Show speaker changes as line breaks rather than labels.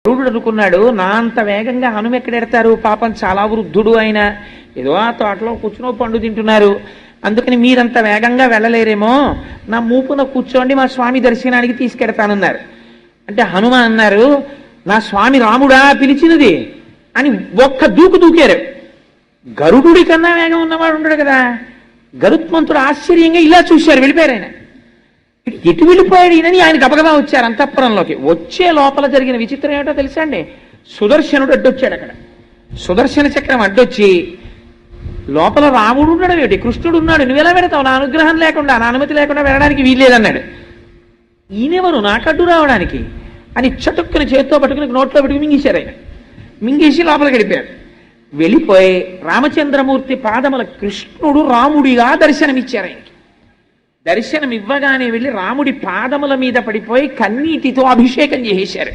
గరుడు అనుకున్నాడు, నా అంత వేగంగా హనుమ ఎక్కడెడతారు, పాపం చాలా వృద్ధుడు ఆయన, ఏదో ఆ తోటలో కూర్చునో పండు తింటున్నారు, అందుకని మీరంత వేగంగా వెళ్ళలేరేమో, నా మూపున కూర్చోండి, మా స్వామి దర్శనానికి తీసుకెడతానన్నారు. అంటే హనుమ అన్నారు, నా స్వామి రాముడా పిలిచినది అని ఒక్క దూకు దూకారు. గరుడుడి కన్నా వేగం ఉన్నవాడు ఉంటాడు కదా, గరుత్మంతుడు ఆశ్చర్యంగా ఇలా చూశారు, వెళ్ళిపోయారు. ఆయన ఎటు వెళ్ళిపోయాడు ఈయనని ఆయన గబగబా వచ్చారు అంతఃపురంలోకి. వచ్చే లోపల జరిగిన విచిత్రం ఏమిటో తెలుసా అండి? సుదర్శనుడు అడ్డొచ్చాడు. అక్కడ సుదర్శన చక్రం అడ్డొచ్చి, లోపల రాముడు ఉన్నాడు ఏమిటి, కృష్ణుడు ఉన్నాడు, నువ్వెలా పెడతావు, నా అనుగ్రహం లేకుండా, నా అనుమతి లేకుండా వెళ్ళడానికి వీల్లేదన్నాడు. ఈయనెవరు నాకడ్డు రావడానికి అని చటుక్కుని చేత్తో పట్టుకుని నోట్లో పెట్టుకుని మింగేశారు. ఆయన మింగేసి లోపలికి వెళ్ళిపోయారు. వెళ్ళిపోయి రామచంద్రమూర్తి పాదముల కృష్ణుడు రాముడిగా దర్శనమిచ్చారు. ఆయనకి దర్శనం ఇవ్వగానే వెళ్ళి రాముడి పాదముల మీద పడిపోయి కన్నీటితో అభిషేకం చేసేశారు.